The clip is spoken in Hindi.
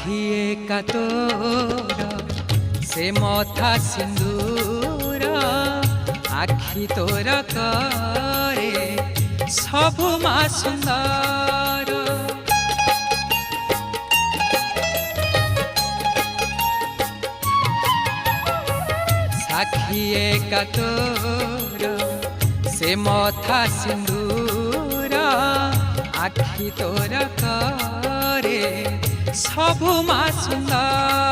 आखिए का तोर से मथा सिंदूर आखि तोर करे सबु मा सुंदर साखिए का तोर से मथा सिंदूर आखि तोर करे सबु मा सुंदर